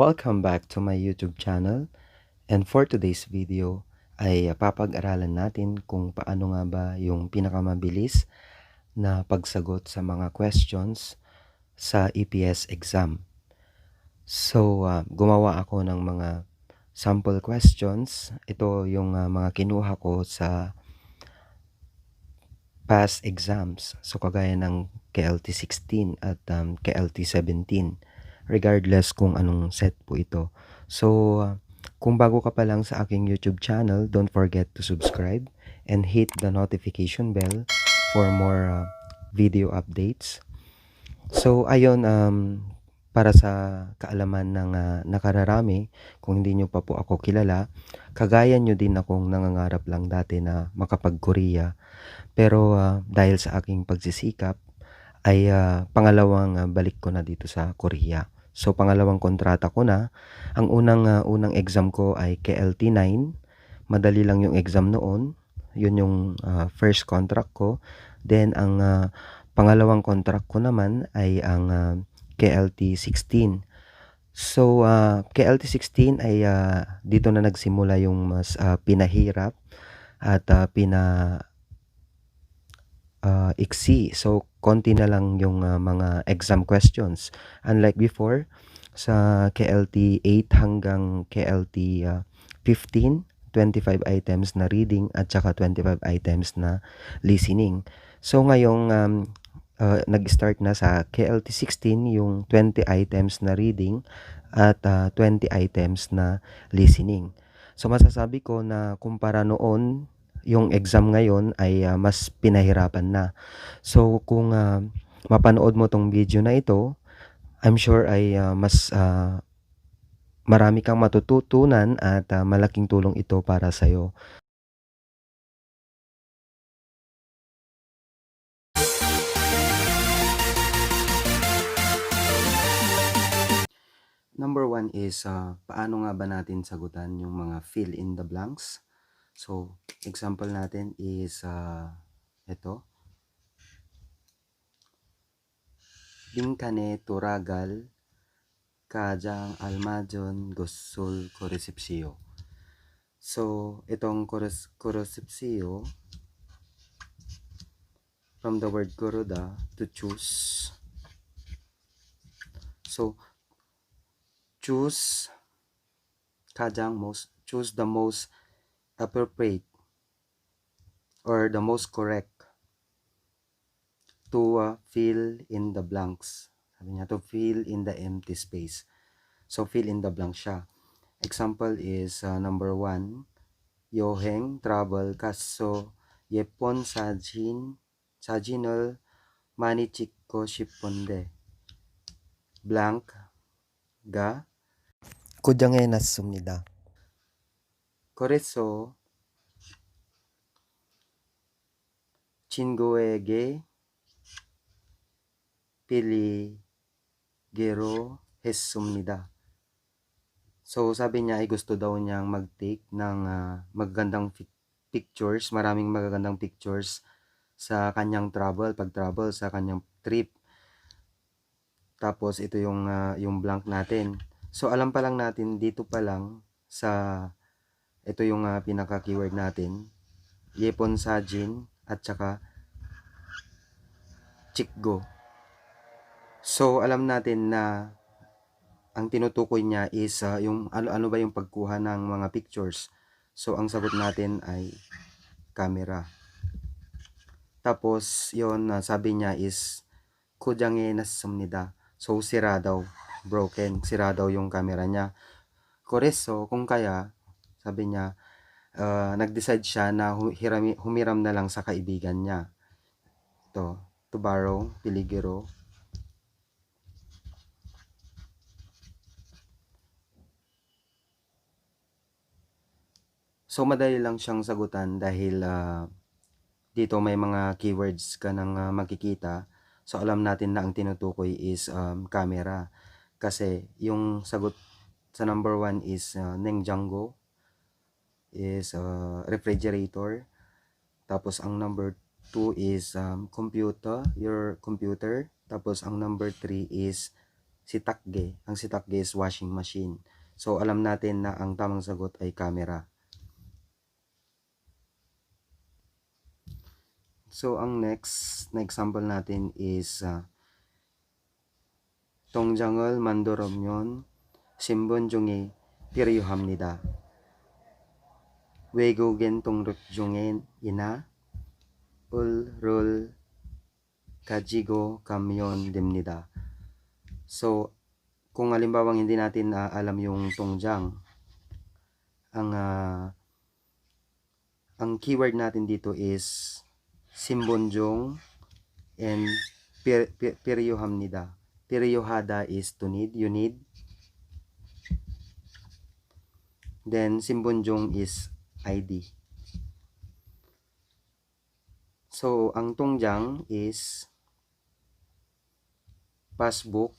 Welcome back to my YouTube channel, and for today's video ay papag-aralan natin kung paano nga ba yung pinakamabilis na pagsagot sa mga questions sa EPS exam. So, gumawa ako ng mga sample questions. Ito yung mga kinuha ko sa past exams. So, kagaya ng KLT 16 at KLT 17, regardless kung anong set po ito. So, kung bago ka pa lang sa aking YouTube channel, don't forget to subscribe and hit the notification bell for more video updates. So, ayun, para sa kaalaman ng nakararami, kung hindi nyo pa po ako kilala, kagaya nyo din akong nangangarap lang dati na makapag-Korea. Pero dahil sa aking pagsisikap ay pangalawang balik ko na dito sa Korea. So pangalawang kontrata ko na. Ang unang exam ko ay KLT 9. Madali lang yung exam noon. Yun yung first contract ko. Then ang pangalawang contract ko naman ay ang KLT 16. So KLT 16 ay dito na nagsimula yung mas pinahirap at iksi. So, konti na lang yung mga exam questions. Unlike before, sa KLT 8 hanggang KLT 15, 25 items na reading at saka 25 items na listening. So, ngayong nag-start na sa KLT 16 yung 20 items na reading at 20 items na listening. So, masasabi ko na kumpara noon, yung exam ngayon ay mas pinahirapan na. So kung mapanood mo tong video na ito, I'm sure ay mas marami kang matututunan at malaking tulong ito para sa'yo. Number one is paano nga ba natin sagutan yung mga fill in the blanks. So example natin is ito. Bingkane turagal kajang almajon gosol koresepsio. So itong koresepsio from the word kuruda, to choose. So choose choose the most appropriate or the most correct to fill in the blanks. Sabi niya, to fill in the empty space. So fill in the blank siya. Example is number 1, Yoheng travel kaso yepon sajinol manichiko shipponde blank ga kujange nasumnida. Koreso 친구에게 빌리기로 했습니다. So sabi niya ay gusto daw niyang mag-take ng magagandang pictures, maraming magagandang pictures sa kanyang pag-travel sa kanyang trip. Tapos ito yung blank natin. So alam pa lang natin dito pa lang sa ito yung pinaka-keyword natin, Yepon Sajin at saka Chikgo. So alam natin na ang tinutukoy niya is yung ano ba yung pagkuha ng mga pictures. So ang sagot natin ay camera. Tapos yon sabi niya is kujange nasumnida. So sira daw, broken, sira daw yung camera niya. Koreso kung kaya sabi niya nag-decide siya na humiram na lang sa kaibigan niya. To borrow, piligiro. So madali lang siyang sagutan dahil dito may mga keywords ka nang makikita. So alam natin na ang tinutukoy is camera. Kasi yung sagot sa number 1 is Nengjango is refrigerator. Tapos ang number 2 is computer, your computer. Tapos ang number 3 is sitakge. Ang sitakge is washing machine. So alam natin na ang tamang sagot ay camera. So ang next na example natin is 동장을 만들려면 신분 중에 필요합니다. 외국인 등록 중에 이나 을을 가지고 가면 됩니다. So, kung halimbawa hindi natin alam yung tungjang, ang keyword natin dito is simbonjong and 필요합니다. 필요하다 is to need, you need. Then simbonjong is ID. So, ang tungjang is passbook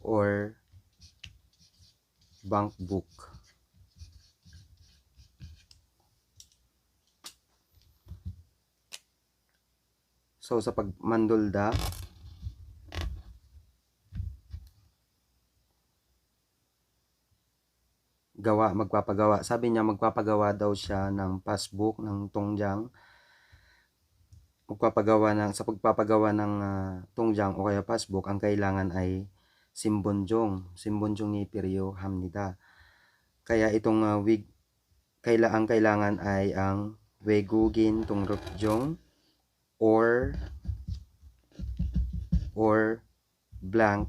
or bank book. So, sa pagmandulda, magpapagawa. Sabi niya magpapagawa daw siya ng passbook ng tungjang. Sa pagpapagawa ng tungjang o kaya passbook, ang kailangan ay simbonjong. Simbonjong ni 필요합니다. Kaya itong ang kailangan ay ang 외국인 등록증 or blank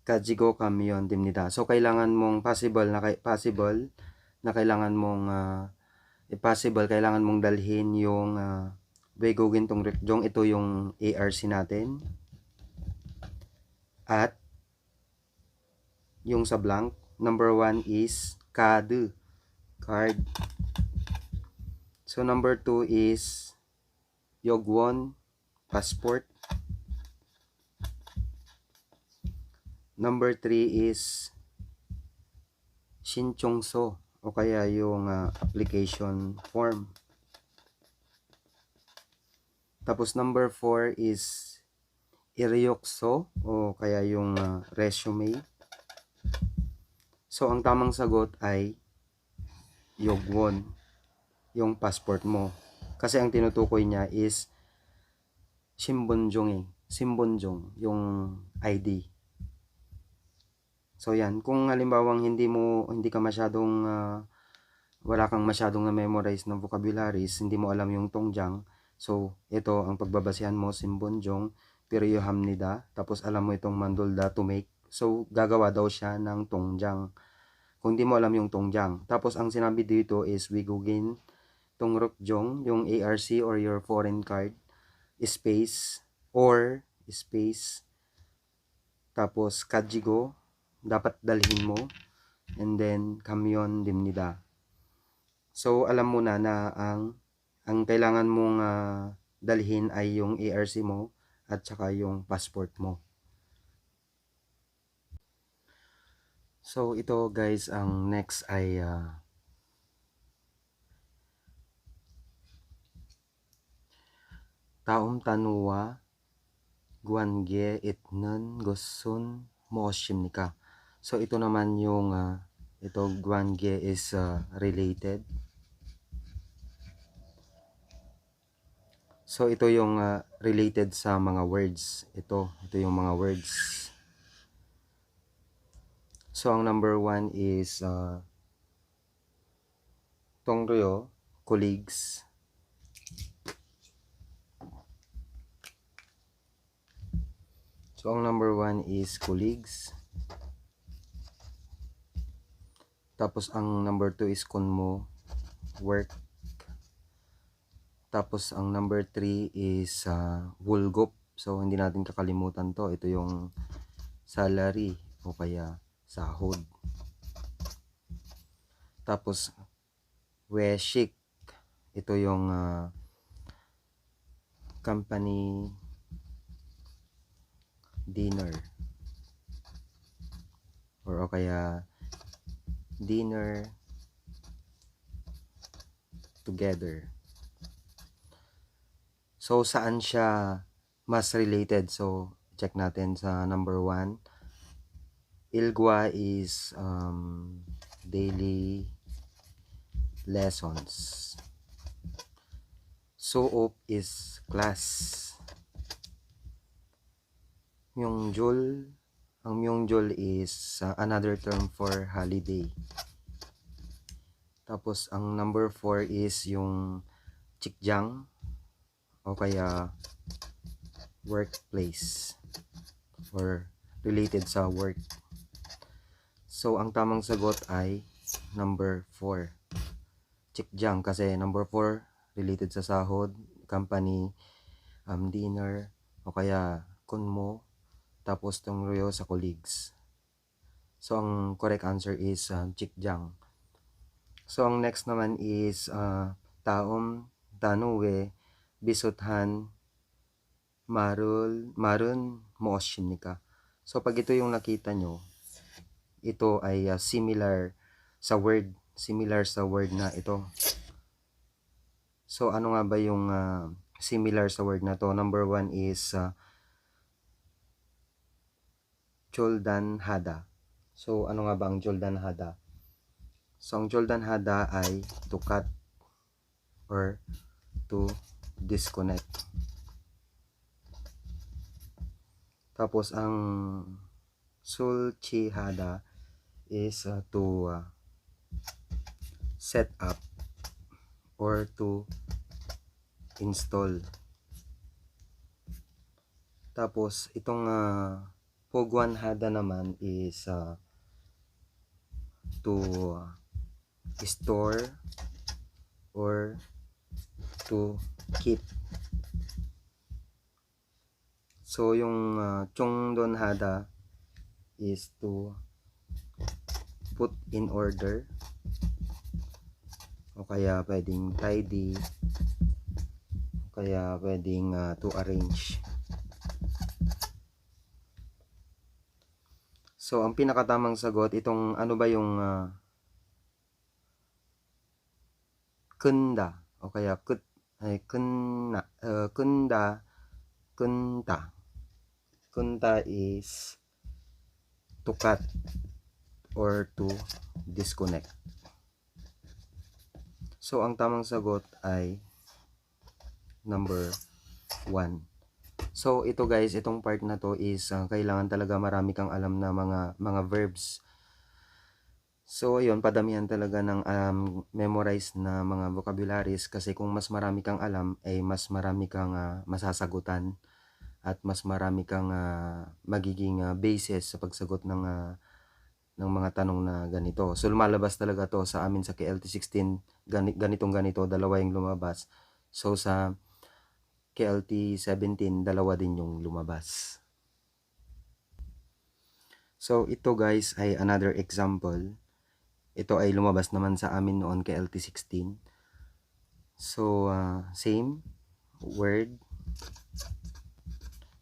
가지고 가면 됩니다. So kailangan mong possible na kailangan mong kailangan mong dalhin yung 외국인 등록증, ito yung ARC natin, at yung sa blank, number 1 is card. So number 2 is yogwon, passport. Number 3 is 신청서 o kaya yung application form. Tapos number 4 is iryokso o kaya yung resume. So ang tamang sagot ay yogwon, yung passport mo. Kasi ang tinutukoy niya is simbonjong, yung ID. So yan, kung halimbawang hindi ka masyadong wala kang masyadong na-memorize ng vocabularies, hindi mo alam yung tungjang, so ito ang pagbabasehan mo, simbonjong, 필요합니다. Tapos alam mo itong mandulda, to make. So gagawa daw siya ng tungjang. Kung hindi mo alam yung tungjang. Tapos ang sinabi dito is 외국인 등록증, yung ARC or your foreign card, space, tapos 가지고, dapat dalhin mo, and then 가면 됩니다. So alam mo na ang kailangan mong dalhin ay yung ARC mo at saka yung passport mo. So ito guys, ang next ay 다음 단어와 관계 있는 것은 무엇입니까? So ito naman yung ito 관계 is related. So ito yung related sa mga words. Ito yung mga words. So ang number 1 is 동료, colleagues. So ang number 1 is colleagues. Tapos ang number 2 is kunmo, work. Tapos ang number 3 is 월급. So hindi natin kakalimutan to. Ito yung salary o kaya sahod. Tapos 외식. Ito yung company dinner or kaya dinner together. So saan siya mas related. So, check natin sa number 1. Ilgwa is daily lessons. Suop is class. Myongjol, ang Myongjol is another term for holiday. Tapos ang number 4 is yung Chikjang o kaya workplace or related sa work. So ang tamang sagot ay number 4. Chikjang kasi number 4 related sa sahod, company, dinner o kaya kunmo, tapos tungruyo sa colleagues. So ang correct answer is Chikjang. So ang next naman is taom tanuwe bisuthan marun mooshinika. So pag ito yung nakita nyo, ito ay similar sa word na ito. So ano nga ba yung similar sa word na to? Number 1 is Choldan Hada. So ano nga ba ang Choldan Hada? So ang Choldan Hada ay to cut or to disconnect. Tapos ang Sulchi Hada is to set up or to install. Tapos itong Pogwan Hada naman is to store or to keep. So yung Chongdon Hada is to put in order o kaya pwedeng tidy o kaya pwedeng to arrange. So ang pinakatamang sagot, itong ano ba yung kunda o kaya kunta is to cut or to disconnect. So ang tamang sagot ay number 1. So ito guys, itong part na to is kailangan talaga marami kang alam na mga verbs. So ayun, padamihan talaga ng memorize na mga vocabularies kasi kung mas marami kang alam ay mas marami kang masasagutan at mas marami kang magiging basis sa pagsagot ng mga tanong na ganito. So lumalabas talaga to sa amin sa KLT16, ganito, dalawa yung lumabas. So sa KLT17, dalawa din yung lumabas. So ito guys ay another example. Ito ay lumabas naman sa amin noon KLT16. So same word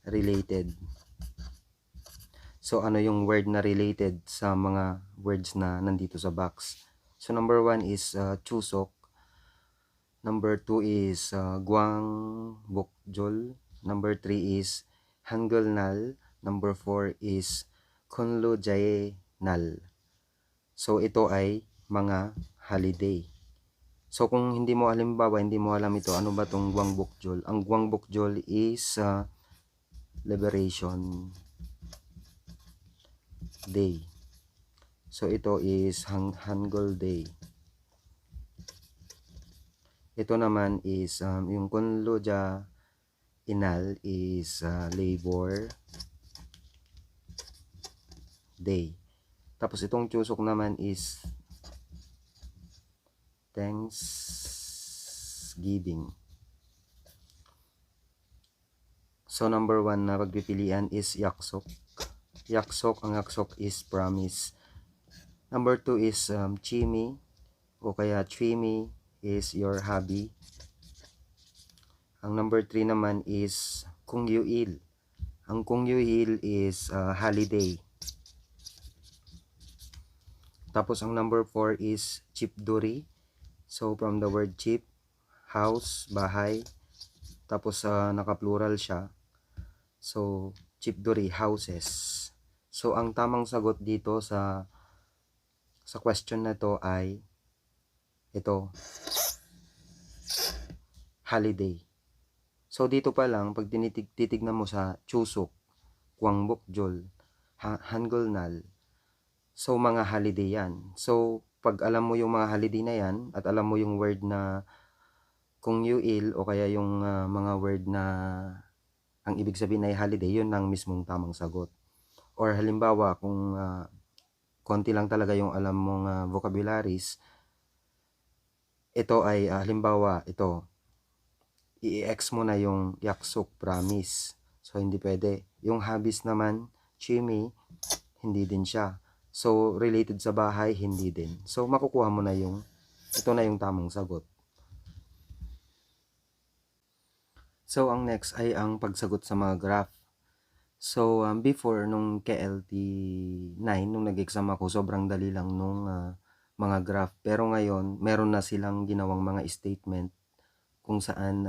related. So ano yung word na related sa mga words na nandito sa box? So number 1 is chusok. Number 2 is guang bokjol. Number 3 is hangulnal. Number 4 is kunlo jae nal. So ito ay mga holiday. So kung hindi mo halimbawa, hindi mo alam ito, ano ba tong guang bokjol? Ang guang bokjol is Liberation Day. So ito is Hangul Day. Ito naman is yung Kunloja Inal is Labor Day. Tapos itong Chusok naman is Thanksgiving. So number 1 na pagpipilian is Yaksok. Yaksok, ang Yaksok is promise. Number 2 is Chimi o kaya Chimi is your hobby. Ang number 3 naman is Kungyuil. Ang Kungyuil is holiday. Tapos ang number 4 is Chipduri. So from the word chip, house, bahay. Tapos naka-plural siya. So, chipduri, houses. So, ang tamang sagot dito sa question na to ay ito, holiday. So, dito pa lang, pag titignan mo sa Chusok, Kwangbokjol, Hangulnal, so mga holiday yan. So, pag alam mo yung mga holiday na yan, at alam mo yung word na kung yuil o kaya yung mga word na ang ibig sabihin ay holiday, yun ang mismong tamang sagot. Or halimbawa, kung konti lang talaga yung alam mong vocabularies, ito ay halimbawa, ito, i-ex mo na yung yaksuk, promise. So, hindi pwede. Yung habis naman, chimi, hindi din siya. So, related sa bahay, hindi din. So, makukuha mo na yung, ito na yung tamang sagot. So, ang next ay ang pagsagot sa mga graph. So, before, nung KLT 9, nung nag-exam ako, sobrang dali lang nung mga graph. Pero ngayon, meron na silang ginawang mga statement kung saan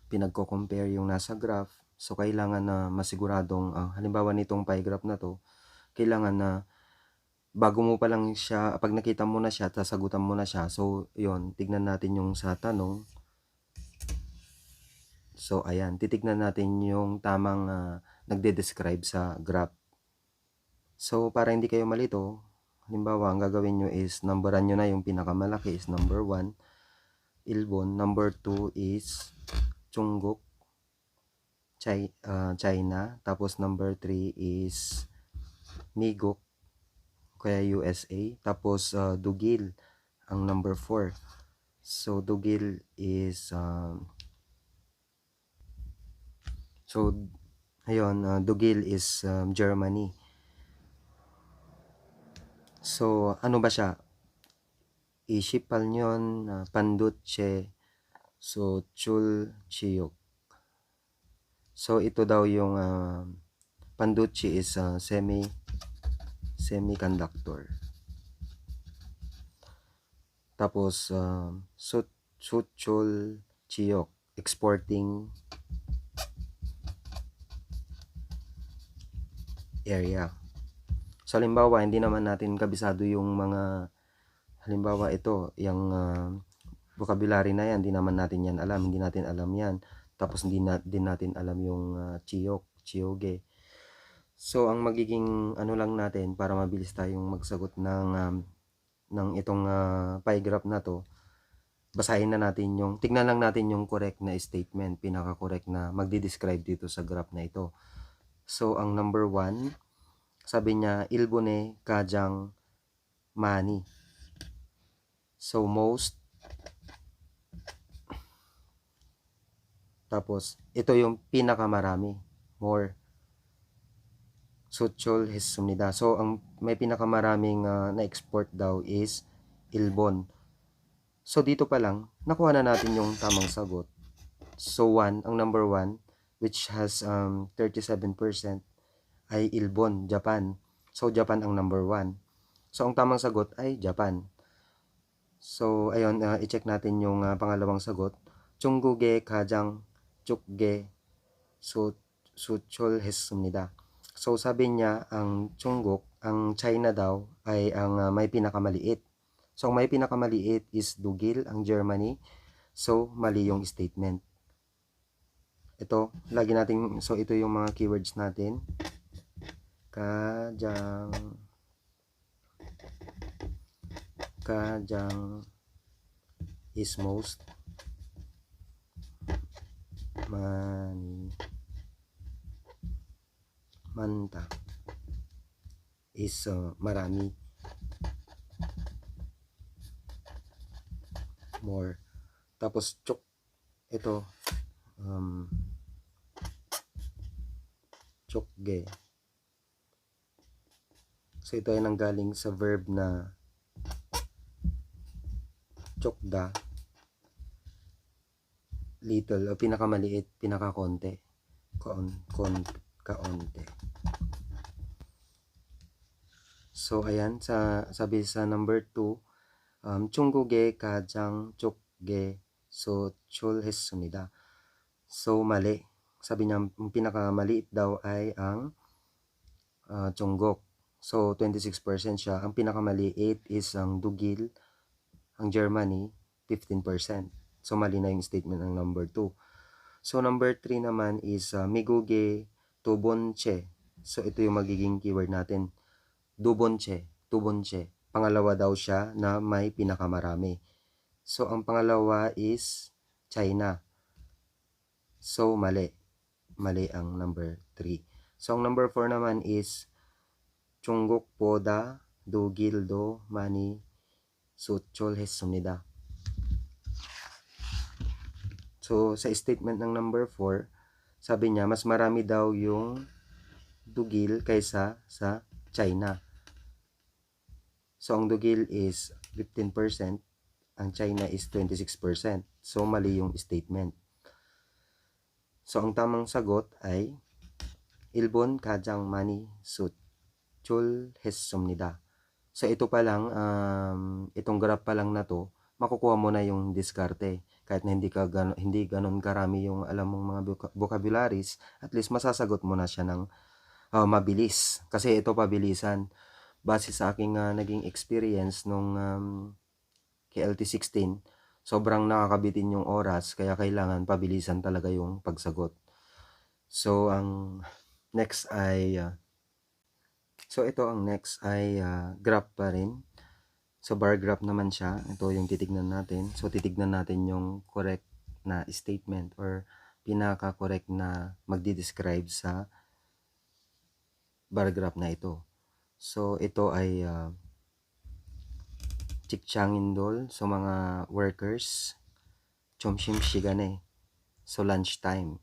pinagko-compare yung nasa graph. So, kailangan na masiguradong, halimbawa nitong pie graph na to, kailangan na bago mo pa lang siya, pag nakita mo na siya, sasagutan mo na siya. So, yon, tignan natin yung sa tanong. So, ayan, titignan natin yung tamang nagde-describe sa graph. So, para hindi kayo malito, halimbawa, ang gagawin nyo is, numberan nyo na yung pinakamalaki is number 1, Ilbon. Number 2 is Chunggok, China. Tapos, number 3 is Migok, kaya USA. Tapos, Dugil, ang number 4. So, Dugil is, Dugil is Germany. So, ano ba siya? Ishipalnyon, Pandutche, so Chul Chiyok. So, ito daw yung Pandutche is semiconductor. Tapos, Suchul Chiyok, exporting area. So, halimbawa, hindi naman natin kabisado yung mga, halimbawa ito, yung vocabulary na yan, hindi naman natin yan alam, hindi natin alam yan. Tapos, hindi din natin alam yung chiyok, chiyoge. So, ang magiging ano lang natin, para mabilis tayong magsagot ng itong pie graph na to, basahin na natin yung, tignan lang natin yung correct na statement, pinaka-correct na magdi-describe dito sa graph na ito. So, ang number 1, sabi niya, Ilbone Kajang Mani. So, most. Tapos, ito yung pinakamarami. More. Suchol Hesumnida. So, ang may pinakamaraming na-export daw is Ilbon. So, dito pa lang, nakuha na natin yung tamang sagot. So, 1, ang number 1, which has 37%, ay Ilbon, Japan. So, Japan ang number 1. So, ang tamang sagot ay Japan. So, ayun, i-check natin yung pangalawang sagot. Chungguge Kajang Chukge Suchol Hesumnida. So, sabi niya, ang Chunggok, ang China daw, ay ang may pinakamaliit. So, ang may pinakamaliit is Dugil, ang Germany. So, mali yung statement. Ito, lagi natin, so ito yung mga keywords natin. Kajang is most. Manta is marami. More. Tapos chok, ito chokge. So ito ay nanggaling sa verb na chokda, little o pinakamaliit, pinakakonte, kaonte. So ayan, sabi sa number 2, Chungguge Kajang Chokge So Chulhesumida. So mali. Sabi niya ang pinakamaliit daw ay ang Chonggok. So 26% siya. Ang pinakamaliit is ang Dugil, ang Germany 15%. So mali na yung statement ng number 2. So number 3 naman is Miguge Tubonche. So ito yung magiging keyword natin. Dubonche, Tubonche. Pangalawa daw siya na may pinakamarami. So ang pangalawa is China. So mali. Mali ang number 3. So ang number 4 naman is Chunggok Poda Dugildo Mani Sutchol Hesumnida. So sa statement ng number 4, sabi niya mas marami daw yung Dugil kaysa sa China. So ang Dugil is 15%, ang China is 26%. So mali yung statement. So ang tamang sagot ay Ilbon Kajang Mani Sutchol Hesumnida. So ito pa lang, itong graph pa lang na to, makukuha mo na yung diskarte. Kahit na hindi ganun karami yung alam mong mga vocabularies, at least masasagot mo na siya ng mabilis. Kasi ito pabilisan. Base sa aking naging experience nung KLT16, sobrang nakakabitin yung oras, kaya kailangan pabilisan talaga yung pagsagot. So ang next ay graph pa rin. So bar graph naman siya. Ito yung titignan natin. So titignan natin yung correct na statement or pinaka-correct na magdi-describe sa bar graph na ito. So ito ay Chikchangindol. So mga workers, Chomshim Shigane. So lunchtime.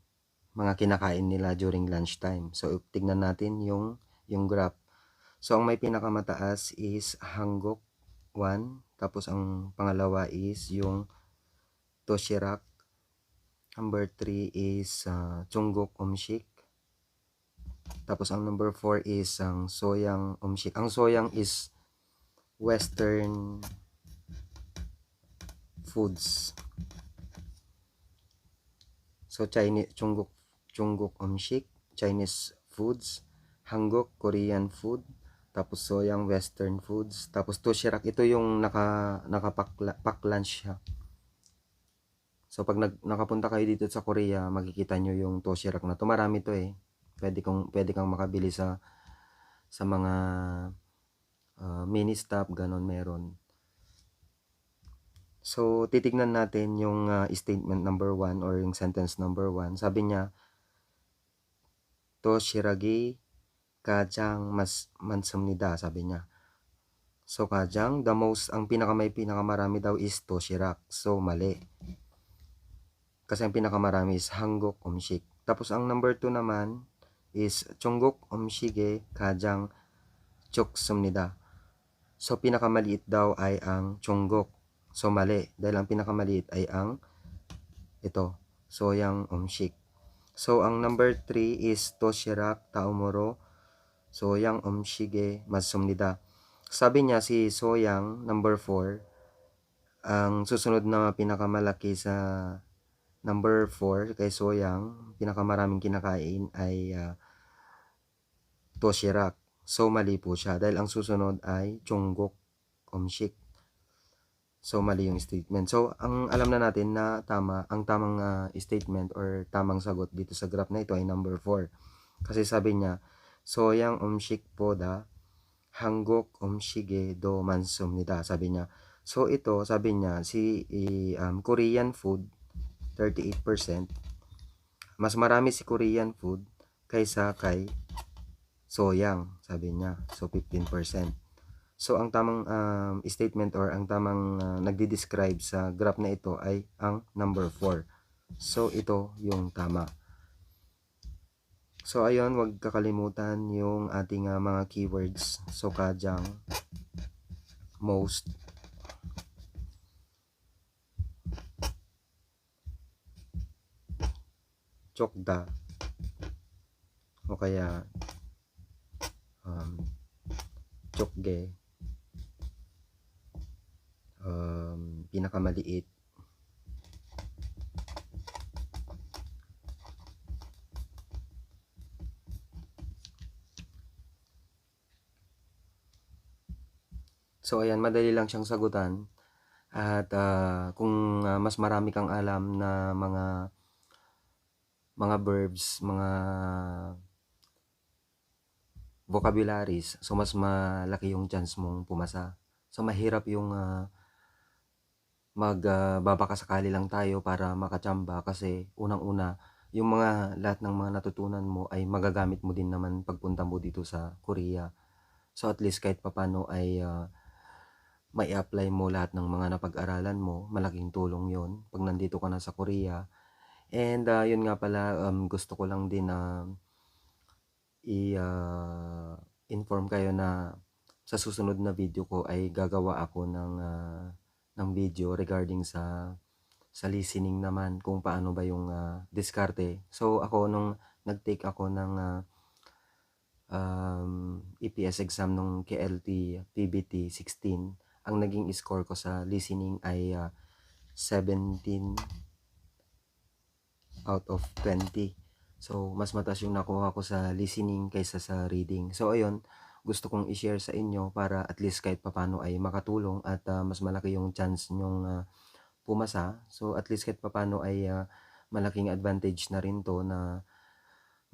Mga kinakain nila during lunchtime. So tignan natin yung graph. So ang may pinakamataas is Hanggok 1. Tapos ang pangalawa is yung Toshirak. Number 3 is Chunggok Umshik. Tapos ang number 4 is ang Soyang Umshik. Ang Soyang is Western foods. So Chinese Chunggok Umshik, Chinese foods. Hanggok, Korean food. Tapos Soyang, Western foods. Tapos Toshirak, ito yung naka-pack lunch siya. So pag nakapunta kayo dito sa Korea, makikita nyo yung Toshirak na to. Marami to eh. Pwede kang makabili sa mga mini stop, ganon meron. So titignan natin yung statement number 1 or yung sentence number 1. Sabi niya, Toshiragi Kajang mas mansumnida, sabi niya. So Kajang, ang pinakamarami daw is Toshirak. So mali. Kasi ang pinakamarami is Hanggok Umshik. Tapos ang number 2 naman is Chunggok Umshige Kajang Choksumnida. So pinakamaliit daw ay ang Chunggok. So mali, dahil ang pinakamaliit ay ang ito, Soyang Umshik. So ang number 3 is Toshirak Taumoro Soyang Umshige Masumnida. Sabi niya si Soyang, number 4, ang susunod na pinakamalaki sa number 4 kay Soyang, pinakamaraming kinakain ay Toshirak. So mali po siya dahil ang susunod ay Chunggok Umshik. So mali yung statement. So ang alam na natin na ang tamang statement or tamang sagot dito sa graph na ito ay number 4. Kasi sabi niya, Soyang Umshik Poda Hanggok Umshige Do Mansumnida, sabi niya. So ito, sabi niya, Korean food 38%. Mas marami si Korean food kaysa kay Soyang, sabi niya. So 15%. So ang tamang statement or ang tamang nagdi-describe sa graph na ito ay ang number 4. So ito yung tama. So ayun, wag kakalimutan yung ating mga keywords. So Kajang, most, Chokda, o kaya Chokge, pinakamaliit, So ayan, madali lang siyang sagutan at, kung, mas marami kang alam na mga verbs, mga vocabularies, so mas malaki yung chance mong pumasa. So mahirap yung, babaka-sakali lang tayo para makachamba kasi unang-una, yung lahat ng mga natutunan mo ay magagamit mo din naman pagpunta mo dito sa Korea. So at least kahit papaano ay, mai-apply mo lahat ng mga napag-aralan mo, malaking tulong yon 'pag nandito ka na sa Korea. And, yun nga pala, gusto ko lang din na inform kayo na sa susunod na video ko ay gagawa ako ng video regarding sa listening naman kung paano ba yung, diskarte. So ako nung nag-take ako ng, EPS exam nung KLT PBT 16, ang naging score ko sa listening ay, 17 out of 20. So mas mataas yung nakuha ko sa listening kaysa sa reading. So ayun, gusto kong i-share sa inyo para at least kahit papaano ay makatulong at, mas malaki yung chance niyong, pumasa. So at least kahit papaano ay, malaking advantage na rin 'to na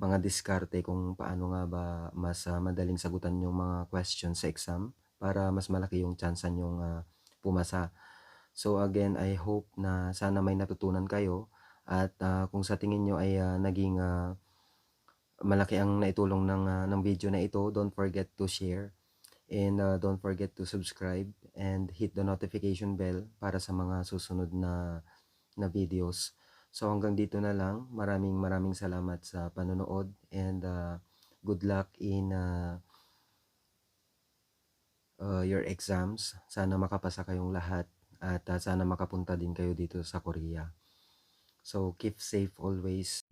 mga diskarte kung paano nga ba mas, madaling sagutan yung mga questions sa exam para mas malaki yung tyansa niyong, pumasa. So again, I hope na sana may natutunan kayo at, kung sa tingin niyo ay, naging, malaki ang naitulong ng video na ito, don't forget to share and, don't forget to subscribe and hit the notification bell para sa mga susunod na videos. So hanggang dito na lang. Maraming maraming salamat sa panonood and, good luck in, your exams. Sana makapasa kayong lahat at, sana makapunta din kayo dito sa Korea. So keep safe always.